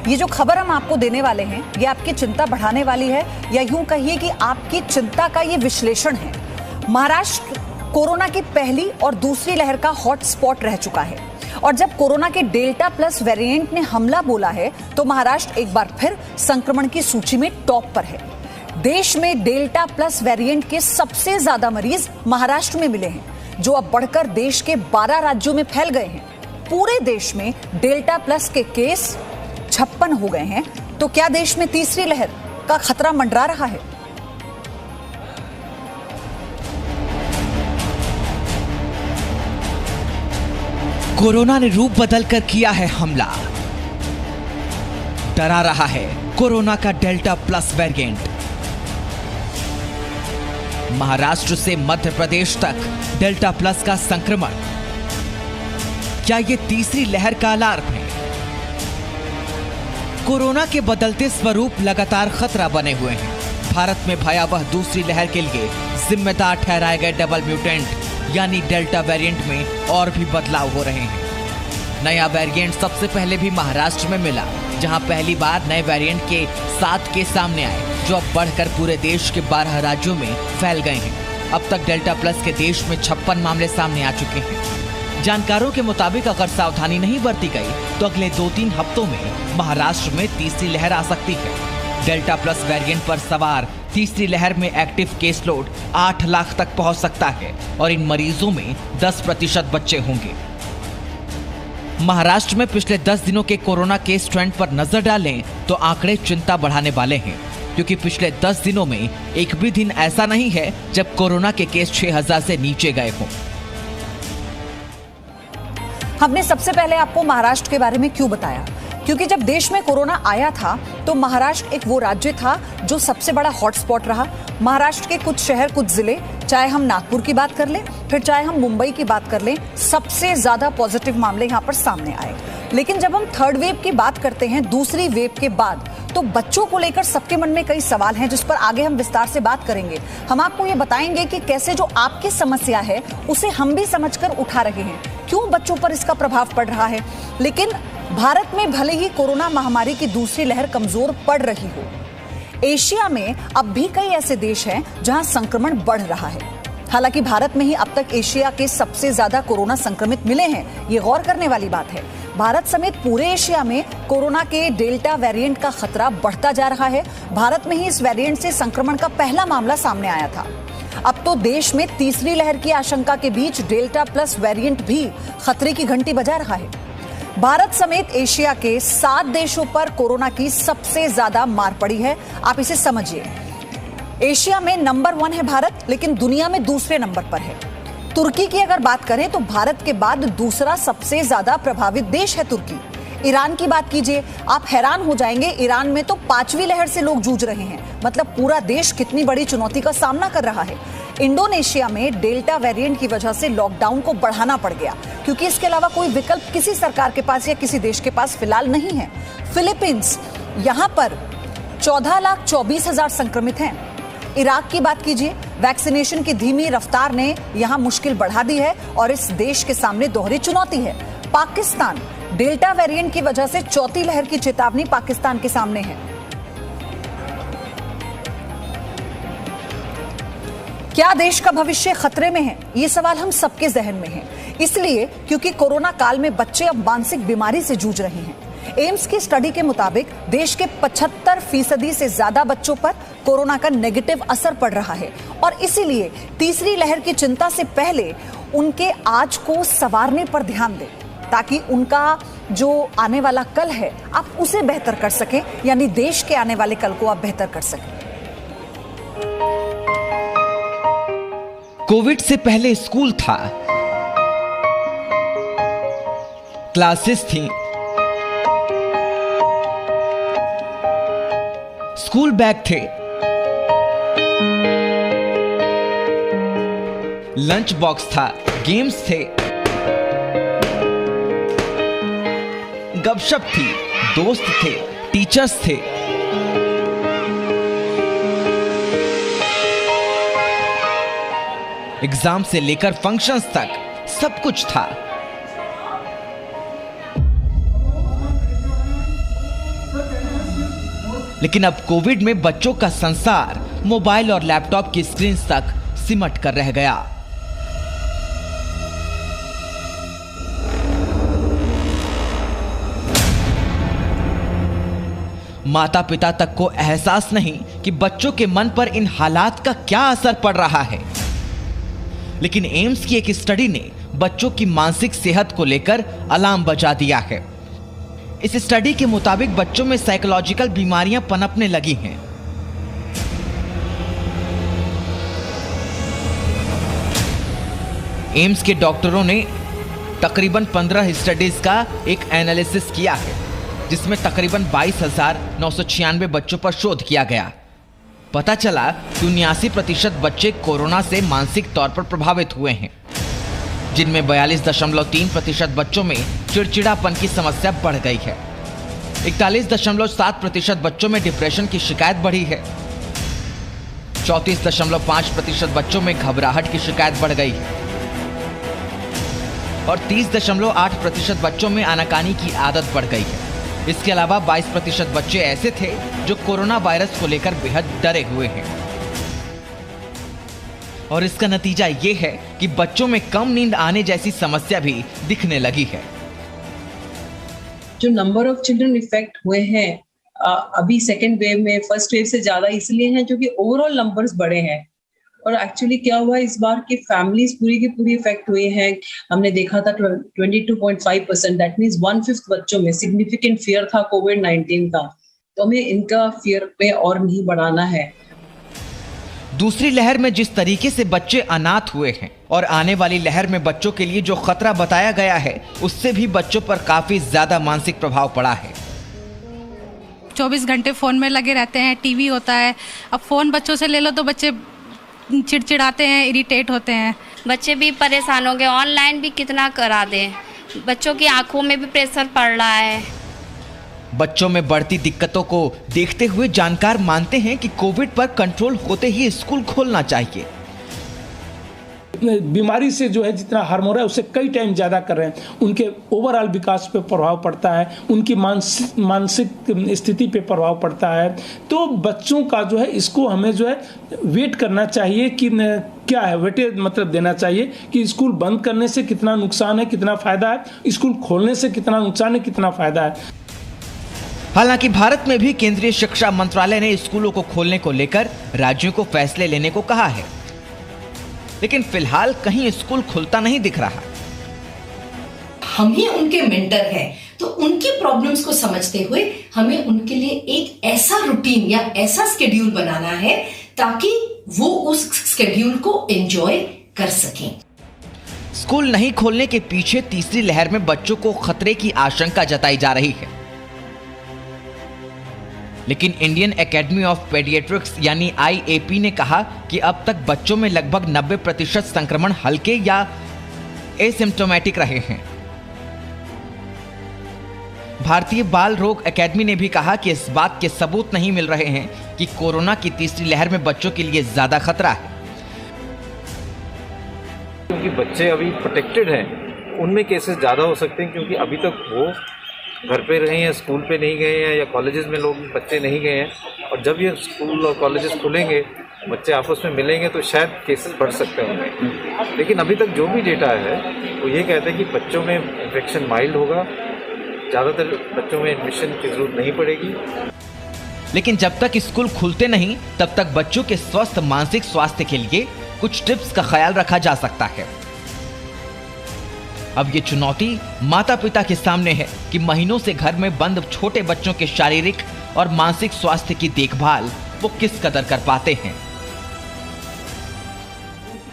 ये जो खबर हम आपको देने वाले हैं ये आपकी चिंता बढ़ाने वाली है, या यूं कहिए कि आपकी चिंता का ये विश्लेषण है। महाराष्ट्र कोरोना की पहली और दूसरी लहर का हॉटस्पॉट रह चुका है, और जब कोरोना के डेल्टा प्लस वेरिएंट ने हमला बोला है तो महाराष्ट्र एक बार फिर संक्रमण की सूची में टॉप पर है। देश में डेल्टा प्लस वेरिएंट के सबसे ज्यादा मरीज महाराष्ट्र में मिले हैं, जो अब बढ़कर देश के 12 राज्यों में फैल गए हैं। पूरे देश में डेल्टा प्लस के केस 56 हो गए हैं। तो क्या देश में तीसरी लहर का खतरा मंडरा रहा है? कोरोना ने रूप बदलकर किया है हमला। डरा रहा है कोरोना का डेल्टा प्लस वेरिएंट। महाराष्ट्र से मध्य प्रदेश तक डेल्टा प्लस का संक्रमण। क्या ये तीसरी लहर का अलार्म है? कोरोना के बदलते स्वरूप लगातार खतरा बने हुए हैं। भारत में भयावह दूसरी लहर के लिए जिम्मेदार ठहराए गए डबल म्यूटेंट यानी डेल्टा वेरिएंट में और भी बदलाव हो रहे हैं। नया वेरिएंट सबसे पहले भी महाराष्ट्र में मिला, जहां पहली बार नए वेरिएंट के 7 केस सामने आए, जो अब बढ़कर पूरे देश के 12 राज्यों में फैल गए हैं। अब तक डेल्टा प्लस के देश में 56 मामले सामने आ चुके हैं। जानकारों के मुताबिक अगर सावधानी नहीं बरती गई तो अगले 2-3 हफ्तों में महाराष्ट्र में तीसरी लहर आ सकती है। डेल्टा प्लस वेरिएंट पर सवार तीसरी लहर में एक्टिव केस लोड 8 लाख तक पहुंच सकता है, और इन मरीजों में 10% बच्चे होंगे। महाराष्ट्र में पिछले 10 दिनों के कोरोना केस ट्रेंड पर नजर डालें तो आंकड़े चिंता बढ़ाने वाले हैं, क्योंकि पिछले 10 दिनों में एक भी दिन ऐसा नहीं है जब कोरोना के केस 6000 से नीचे गए हों। हमने सबसे पहले आपको महाराष्ट्र के बारे में क्यों बताया? क्योंकि जब देश में कोरोना आया था तो महाराष्ट्र एक वो राज्य था जो सबसे बड़ा हॉटस्पॉट रहा। महाराष्ट्र के कुछ शहर, कुछ जिले, चाहे हम नागपुर की बात कर लें, फिर चाहे हम मुंबई की बात कर लें, सबसे ज्यादा पॉजिटिव मामले यहां पर सामने आए। लेकिन जब हम थर्ड वेव की बात करते हैं, दूसरी वेव के बाद, तो बच्चों को लेकर सबके मन में कई सवाल हैं, जिस पर आगे हम विस्तार से बात करेंगे। हम आपको ये बताएंगे कि कैसे जो आपकी समस्या है उसे हम भी समझकर उठा रहे हैं, क्यों बच्चों पर इसका प्रभाव पड़ रहा है। लेकिन भारत में भले ही कोरोना महामारी की दूसरी लहर कमजोर पड़ रही हो, एशिया में अब भी कई ऐसे देश हैं जहां संक्रमण बढ़ रहा है। हालांकि भारत में ही अब तक एशिया के सबसे ज्यादा कोरोना संक्रमित मिले हैं, ये गौर करने वाली बात है। भारत समेत पूरे एशिया में कोरोना के डेल्टा वेरिएंट का खतरा बढ़ता जा रहा है। भारत में ही इस वेरिएंट से संक्रमण का पहला मामला सामने आया था। अब तो देश में तीसरी लहर की आशंका के बीच डेल्टा प्लस वेरिएंट भी खतरे की घंटी बजा रहा है। भारत समेत एशिया के 7 देशों पर कोरोना की सबसे ज्यादा मार पड़ी है। आप इसे समझिए, एशिया में नंबर 1 है भारत, लेकिन दुनिया में दूसरे नंबर पर है। तुर्की की अगर बात करें तो भारत के बाद दूसरा सबसे ज्यादा प्रभावित देश है तुर्की। ईरान की बात कीजिए, आप हैरान हो जाएंगे, ईरान में तो 5वीं लहर से लोग जूझ रहे हैं। मतलब पूरा देश कितनी बड़ी चुनौती का सामना कर रहा है। इंडोनेशिया में डेल्टा वेरिएंट की वजह से लॉकडाउन को बढ़ाना पड़ गया, क्योंकि इसके अलावा कोई विकल्प किसी सरकार के पास या किसी देश के पास फिलहाल नहीं है। फिलीपींस, यहां पर 14,24,000 संक्रमित हैं। इराक की बात कीजिए, वैक्सीनेशन की धीमी रफ्तार ने यहां मुश्किल बढ़ा दी है और इस देश के सामने दोहरी चुनौती है। पाकिस्तान, डेल्टा वेरिएंट की वजह से चौथी लहर की चेतावनी पाकिस्तान के सामने है। क्या देश का भविष्य खतरे में है? ये सवाल हम सबके जहन में है, इसलिए क्योंकि कोरोना काल में बच्चे अब मानसिक बीमारी से जूझ रहे हैं। एम्स की स्टडी के मुताबिक देश के 75% से ज्यादा बच्चों पर कोरोना का नेगेटिव असर पड़ रहा है, और इसीलिए तीसरी लहर की चिंता से पहले उनके आज को संवारने पर ध्यान दें, ताकि उनका जो आने वाला कल है आप उसे बेहतर कर सकें, यानी देश के आने वाले कल को आप बेहतर कर सकें। कोविड से पहले स्कूल था, क्लासेस थी, स्कूल बैग थे, लंच बॉक्स था, गेम्स थे, गपशप थी, दोस्त थे, टीचर्स थे। एग्जाम से लेकर फंक्शंस तक सब कुछ था। लेकिन अब कोविड में बच्चों का संसार मोबाइल और लैपटॉप की स्क्रीन तक सिमट कर रह गया। माता पिता तक को एहसास नहीं कि बच्चों के मन पर इन हालात का क्या असर पड़ रहा है। लेकिन एम्स की एक स्टडी ने बच्चों की मानसिक सेहत को लेकर अलार्म बजा दिया है। इस स्टडी के मुताबिक बच्चों में साइकोलॉजिकल बीमारियां पनपने लगी हैं। एम्स के डॉक्टरों ने तकरीबन 15 स्टडीज का एक एनालिसिस किया है, जिसमें तकरीबन 22,996 बच्चों पर शोध किया गया। पता चला कि 79% बच्चे कोरोना से मानसिक तौर पर प्रभावित हुए हैं, जिनमें 42.3% बच्चों में चिड़चिड़ापन की समस्या बढ़ गई है। 41.7% बच्चों में डिप्रेशन की शिकायत बढ़ी है। 34.5% बच्चों में घबराहट की शिकायत बढ़ गई है और 30.8% बच्चों में आनाकानी की आदत बढ़ गई है। इसके अलावा 22% बच्चे ऐसे थे जो कोरोना वायरस को लेकर बेहद डरे हुए हैं और इसका नतीजा ये है कि बच्चों में कम नींद आने जैसी समस्या भी दिखने लगी है। जो नंबर ऑफ चिल्ड्रन इफेक्ट हुए हैं अभी सेकेंड वेव में फर्स्ट वेव से ज्यादा इसलिए हैं क्योंकि ओवरऑल नंबर्स बड़े हैं। और एक्चुअली क्या हुआ इस बार की फैमिलीज पूरी की पूरी इफेक्ट हुई हैं। हमने देखा था 22.5%, दैट मींस 1/5 बच्चों में सिग्निफिकेंट फियर था कोविड-19 का। तो हमें इनका फियर पे और नहीं बढ़ाना है। दूसरी लहर में जिस तरीके से बच्चे अनाथ हुए हैं और आने वाली लहर में बच्चों के लिए जो खतरा बताया गया है, उससे भी बच्चों पर काफी ज्यादा मानसिक प्रभाव पड़ा है। 24 घंटे फोन में लगे रहते हैं, टीवी होता है। अब फोन बच्चों से ले लो तो बच्चे चिड़चिड़ाते हैं, इरिटेट होते हैं। बच्चे भी परेशान हो गए। ऑनलाइन भी कितना करा दें, बच्चों की आंखों में भी प्रेशर पड़ रहा है। बच्चों में बढ़ती दिक्कतों को देखते हुए जानकार मानते हैं कि कोविड पर कंट्रोल होते ही स्कूल खोलना चाहिए। बीमारी से जो है जितना हार्म हो रहा है उससे कई टाइम ज़्यादा कर रहे हैं। उनके ओवरऑल विकास पे प्रभाव पड़ता है, उनकी मानसिक स्थिति पे प्रभाव पड़ता है। तो बच्चों का जो है इसको हमें जो है वेट करना चाहिए कि क्या है, वेटेज मतलब देना चाहिए कि स्कूल बंद करने से कितना नुकसान है, कितना फ़ायदा है, स्कूल खोलने से कितना नुकसान है, कितना फ़ायदा है। हालांकि भारत में भी केंद्रीय शिक्षा मंत्रालय ने स्कूलों को खोलने को लेकर राज्यों को फैसले लेने को कहा है, लेकिन फिलहाल कहीं स्कूल खुलता नहीं दिख रहा। हम ही उनके मेंटर हैं, तो उनकी प्रॉब्लम्स को समझते हुए हमें उनके लिए एक ऐसा रूटीन या ऐसा शेड्यूल बनाना है ताकि वो उस शेड्यूल को एंजॉय कर सकें। स्कूल नहीं खोलने के पीछे तीसरी लहर में बच्चों को खतरे की आशंका जताई जा रही है, लेकिन इंडियन एकेडमी ऑफ पेडियाट्रिक्स यानी IAP ने कहा कि अब तक बच्चों में लगभग 90% संक्रमण हल्के या एसिम्प्टोमेटिक रहे हैं। भारतीय बाल रोग एकेडमी ने भी कहा कि इस बात के सबूत नहीं मिल रहे हैं कि कोरोना की तीसरी लहर में बच्चों के लिए ज्यादा खतरा है। क्योंकि बच्चे अभी प्रोटेक्टेड हैं, उनमें केसेस ज़्यादा हो सकते हैं क्योंकि अभी तक वो घर पे रहे हैं, स्कूल पे नहीं गए हैं या कॉलेजेस में लोग बच्चे नहीं गए हैं। और जब ये स्कूल और कॉलेजेस खुलेंगे, बच्चे आपस में मिलेंगे तो शायद केसेस बढ़ सकते होंगे। लेकिन अभी तक जो भी डेटा है वो ये कहते हैं कि बच्चों में इन्फेक्शन माइल्ड होगा, ज़्यादातर बच्चों में एडमिशन की जरूरत नहीं पड़ेगी। लेकिन जब तक स्कूल खुलते नहीं तब तक बच्चों के स्वस्थ मानसिक स्वास्थ्य के लिए कुछ टिप्स का ख्याल रखा जा सकता है। अब ये चुनौती माता पिता के सामने है कि महीनों से घर में बंद छोटे बच्चों के शारीरिक और मानसिक स्वास्थ्य की देखभाल वो किस कदर कर पाते हैं।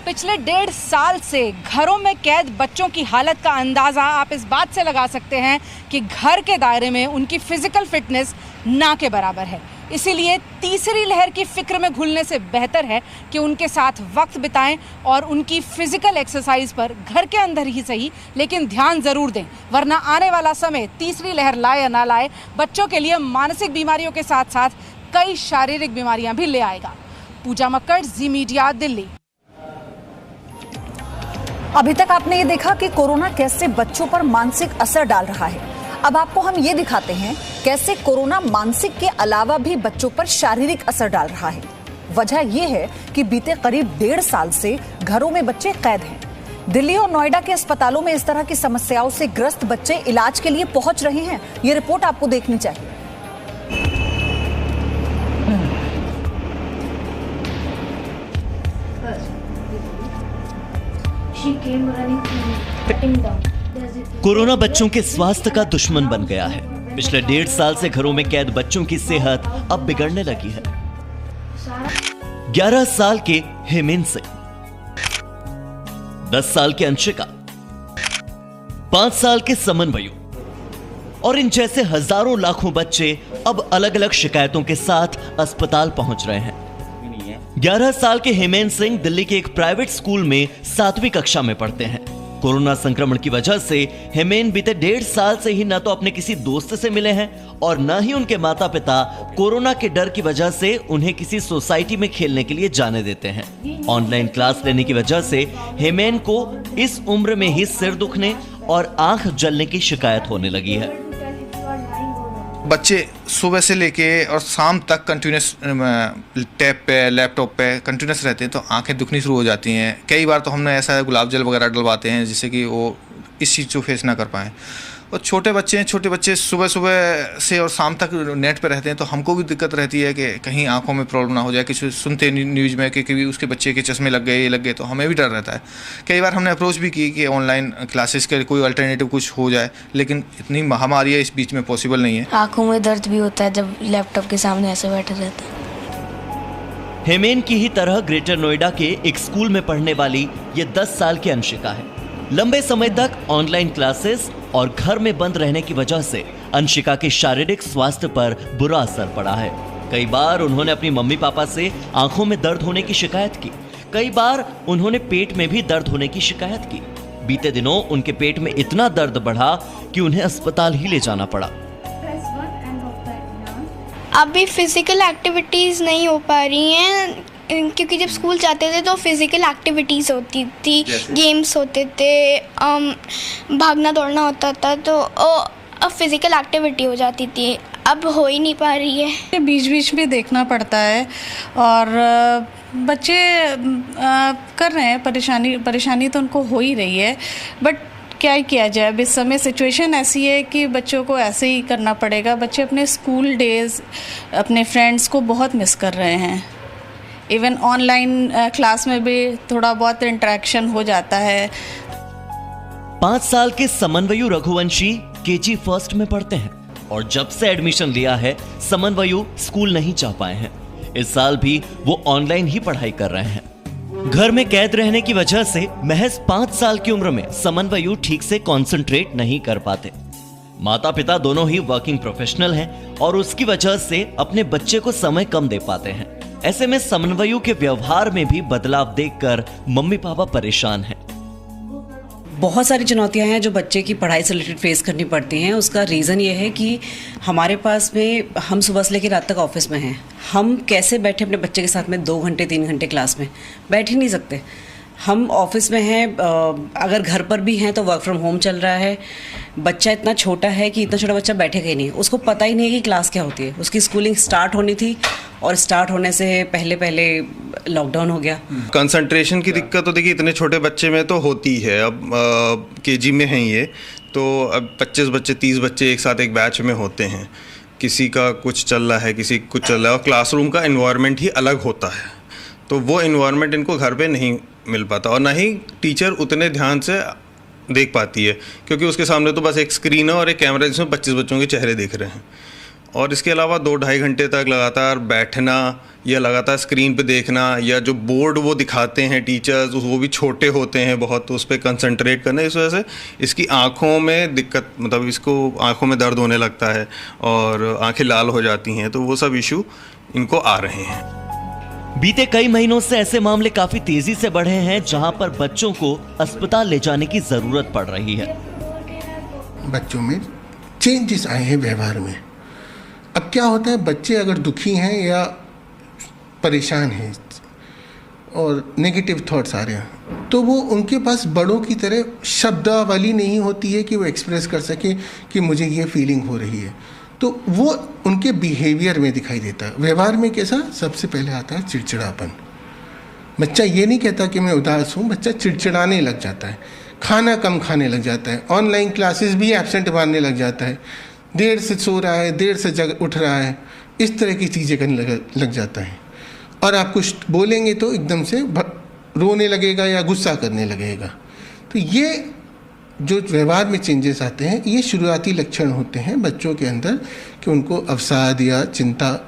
पिछले 1.5 साल से घरों में कैद बच्चों की हालत का अंदाजा आप इस बात से लगा सकते हैं कि घर के दायरे में उनकी फिजिकल फिटनेस ना के बराबर है। इसीलिए तीसरी लहर की फिक्र में घुलने से बेहतर है कि उनके साथ वक्त बिताएं और उनकी फिजिकल एक्सरसाइज पर घर के अंदर ही सही लेकिन ध्यान जरूर दें, वरना आने वाला समय तीसरी लहर लाए या ना लाए बच्चों के लिए मानसिक बीमारियों के साथ साथ कई शारीरिक बीमारियां भी ले आएगा। पूजा मक्कड़, जी मीडिया, दिल्ली। अभी तक आपने ये देखा कि कोरोना कैसे बच्चों पर मानसिक असर डाल रहा है। अब आपको हम ये दिखाते हैं कैसे कोरोना मानसिक के अलावा भी बच्चों पर शारीरिक असर डाल रहा है। वजह यह है कि बीते करीब 1.5 साल से घरों में बच्चे कैद हैं। दिल्ली और नोएडा के अस्पतालों में इस तरह की समस्याओं से ग्रस्त बच्चे इलाज के लिए पहुंच रहे हैं। ये रिपोर्ट आपको देखनी चाहिए। कोरोना बच्चों के स्वास्थ्य का दुश्मन बन गया है। पिछले 1.5 साल से घरों में कैद बच्चों की सेहत अब बिगड़ने लगी है। 11 साल के हेमेंद्र सिंह, 10 साल के अंशिका, 5 साल के समन्वयु और इन जैसे हजारों लाखों बच्चे अब अलग अलग शिकायतों के साथ अस्पताल पहुंच रहे हैं। 11 साल के हेमेंद्र सिंह दिल्ली के एक प्राइवेट स्कूल में 7वीं कक्षा में पढ़ते हैं। कोरोना संक्रमण की वजह से हेमेंद्र बीते 1.5 साल से ही न तो अपने किसी दोस्त से मिले हैं और न ही उनके माता पिता कोरोना के डर की वजह से उन्हें किसी सोसाइटी में खेलने के लिए जाने देते हैं। ऑनलाइन क्लास लेने की वजह से हेमेंद्र को इस उम्र में ही सिर दुखने और आंख जलने की शिकायत होने लगी है। बच्चे सुबह से लेके और शाम तक कंटिन्यूस टैब पे लैपटॉप पे कंटिन्यूस रहते हैं तो आंखें दुखनी शुरू हो जाती हैं। कई बार तो हमने ऐसा गुलाब जल वगैरह डलवाते हैं जिससे कि वो इस चीज़ को फेस ना कर पाएँ। और छोटे बच्चे सुबह से और शाम तक नेट पे रहते हैं तो हमको भी दिक्कत रहती है कि कहीं आंखों में प्रॉब्लम ना हो जाए। कुछ सुनते न्यूज़ में कि कभी उसके बच्चे के चश्मे लग गए, ये लग गए, तो हमें भी डर रहता है। कई बार हमने अप्रोच भी की कि ऑनलाइन क्लासेस के कोई अल्टरनेटिव कुछ हो जाए, लेकिन इतनी महामारी है इस बीच में पॉसिबल नहीं है। आंखों में दर्द भी होता है जब लैपटॉप के सामने ऐसे बैठे रहते हैं। हेमेंद्र की ही तरह ग्रेटर नोएडा के एक स्कूल में पढ़ने वाली ये 10 साल की अंशिका है। लंबे समय तक ऑनलाइन क्लासेस और घर में बंद रहने की वजह से अंशिका के शारीरिक स्वास्थ्य पर बुरा असर पड़ा है। कई बार उन्होंने अपनी मम्मी पापा से आंखों में दर्द होने की शिकायत की। कई बार उन्होंने पेट में भी दर्द होने की शिकायत की। बीते दिनों उनके पेट में इतना दर्द बढ़ा कि उन्हें अस्पताल ही ले जाना पड़ा। अभी फिजिकल एक्टिविटीज नहीं हो पा रही हैं क्योंकि जब स्कूल जाते थे तो फिजिकल एक्टिविटीज़ होती थी, गेम्स होते थे, भागना दौड़ना होता था, तो अब फिजिकल एक्टिविटी हो जाती थी। अब हो ही नहीं पा रही है। बीच बीच में देखना पड़ता है और बच्चे कर रहे हैं, परेशानी तो उनको हो ही रही है, बट क्या ही किया जाए। अब इस समय सिचुएशन ऐसी है कि बच्चों को ऐसे ही करना पड़ेगा। बच्चे अपने स्कूल डेज, अपने फ्रेंड्स को बहुत मिस कर रहे हैं। इवन ऑनलाइन क्लास में भी थोड़ा बहुत इंटरेक्शन हो जाता है। 5 साल के समन्वयु रघुवंशी KG फर्स्ट में पढ़ते हैं और जब से एडमिशन लिया है समन्वयु स्कूल नहीं जा पाए हैं। इस साल भी वो ऑनलाइन ही पढ़ाई कर रहे हैं। घर में कैद रहने की वजह से महज 5 साल की उम्र में समन्वयु ठीक से कंसंट्रेट नहीं कर पाते। माता पिता दोनों ही वर्किंग प्रोफेशनल हैं और उसकी वजह से अपने बच्चे को समय कम दे पाते हैं। ऐसे में समन्वयु के व्यवहार में भी बदलाव देखकर मम्मी पापा परेशान हैं। बहुत सारी चुनौतियां हैं जो बच्चे की पढ़ाई से रिलेटेड फेस करनी पड़ती हैं। उसका रीज़न ये है कि हमारे पास में हम सुबह से लेकर रात तक ऑफिस में हैं। हम कैसे बैठे अपने बच्चे के साथ में 2 घंटे 3 घंटे क्लास में बैठ ही नहीं सकते। हम ऑफिस में हैं, अगर घर पर भी हैं तो वर्क फ्रॉम होम चल रहा है। बच्चा इतना छोटा है कि इतना छोटा बच्चा बैठेगा ही नहीं, उसको पता ही नहीं है कि क्लास क्या होती है। उसकी स्कूलिंग स्टार्ट होनी थी और स्टार्ट होने से पहले लॉकडाउन हो गया। कंसंट्रेशन की दिक्कत तो देखिए इतने छोटे बच्चे में तो होती है। अब KG में हैं ये, तो अब 25 बच्चे 30 बच्चे एक साथ एक बैच में होते हैं। किसी का कुछ चल रहा है, किसी कुछ चल रहा है और क्लासरूम का इन्वायरमेंट ही अलग होता है, तो वो इन्वायरमेंट इनको घर पे नहीं मिल पाता और ना ही टीचर उतने ध्यान से देख पाती है क्योंकि उसके सामने तो बस एक स्क्रीन है और एक कैमरा जिसमें 25 बच्चों के चेहरे दिख रहे हैं। और इसके अलावा 2-2.5 घंटे तक लगातार बैठना या लगातार स्क्रीन पे देखना या जो बोर्ड वो दिखाते हैं टीचर्स वो भी छोटे होते हैं बहुत, तो उस पर कंसंट्रेट करना, इस वजह से इसकी आँखों में दिक्कत, मतलब इसको आँखों में दर्द होने लगता है और आँखें लाल हो जाती हैं, तो वो सब इशू इनको आ रहे हैं। बीते कई महीनों से ऐसे मामले काफी तेजी से बढ़े हैं जहां पर बच्चों को अस्पताल ले जाने की जरूरत पड़ रही है। बच्चों में चेंजेस आए हैं व्यवहार में। अब क्या होता है, बच्चे अगर दुखी हैं या परेशान हैं और नेगेटिव थॉट्स आ रहे हैं तो वो उनके पास बड़ों की तरह शब्दावली नहीं होती है कि वो एक्सप्रेस कर सके कि मुझे ये फीलिंग हो रही है। तो वो उनके बिहेवियर में दिखाई देता है। व्यवहार में कैसा? सबसे पहले आता है चिड़चिड़ापन। बच्चा ये नहीं कहता कि मैं उदास हूँ, बच्चा चिड़चिड़ाने लग जाता है, खाना कम खाने लग जाता है, ऑनलाइन क्लासेस भी एब्सेंट मारने लग जाता है, देर से सो रहा है, देर से उठ रहा है, इस तरह की चीज़ें करने लग जाता है। और आप कुछ बोलेंगे तो एकदम से रोने लगेगा या गुस्सा करने लगेगा। तो ये जो व्यवहार में चेंजेस आते हैं, ये शुरुआती लक्षण होते हैं बच्चों के अंदर कि उनको अवसाद या चिंता,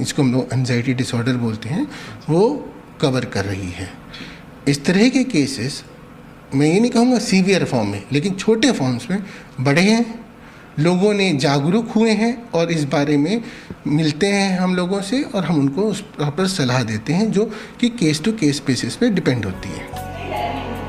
इसको हम लोग एंजाइटी डिसऑर्डर बोलते हैं, वो कवर कर रही है। इस तरह के केसेस मैं ये नहीं कहूँगा सीवियर फॉर्म में, लेकिन छोटे फॉर्म्स में बढ़े हैं, लोगों ने जागरूक हुए हैं और इस बारे में मिलते हैं हम लोगों से और हम उनको उस प्रॉपर सलाह देते हैं जो कि केस टू केस बेसिस पे डिपेंड होती है।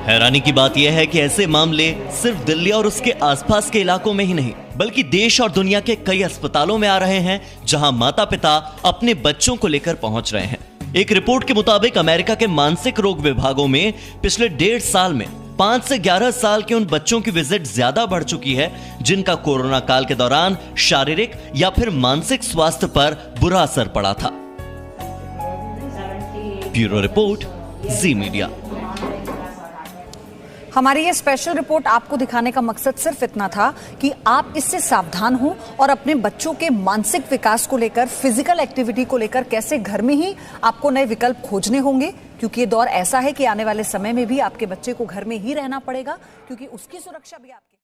हैरानी की बात यह है कि ऐसे मामले सिर्फ दिल्ली और उसके आसपास के इलाकों में ही नहीं, बल्कि देश और दुनिया के कई अस्पतालों में आ रहे हैं, जहां माता पिता अपने बच्चों को लेकर पहुंच रहे हैं। एक रिपोर्ट के मुताबिक अमेरिका के मानसिक रोग विभागों में पिछले 1.5 साल में 5 से 11 साल के उन बच्चों की विजिट ज्यादा बढ़ चुकी है जिनका कोरोना काल के दौरान शारीरिक या फिर मानसिक स्वास्थ्य पर बुरा असर पड़ा था। ब्यूरो रिपोर्ट, जी मीडिया। हमारी ये स्पेशल रिपोर्ट आपको दिखाने का मकसद सिर्फ इतना था कि आप इससे सावधान हो और अपने बच्चों के मानसिक विकास को लेकर, फिजिकल एक्टिविटी को लेकर कैसे घर में ही आपको नए विकल्प खोजने होंगे, क्योंकि ये दौर ऐसा है कि आने वाले समय में भी आपके बच्चे को घर में ही रहना पड़ेगा, क्योंकि उसकी सुरक्षा भी आपकी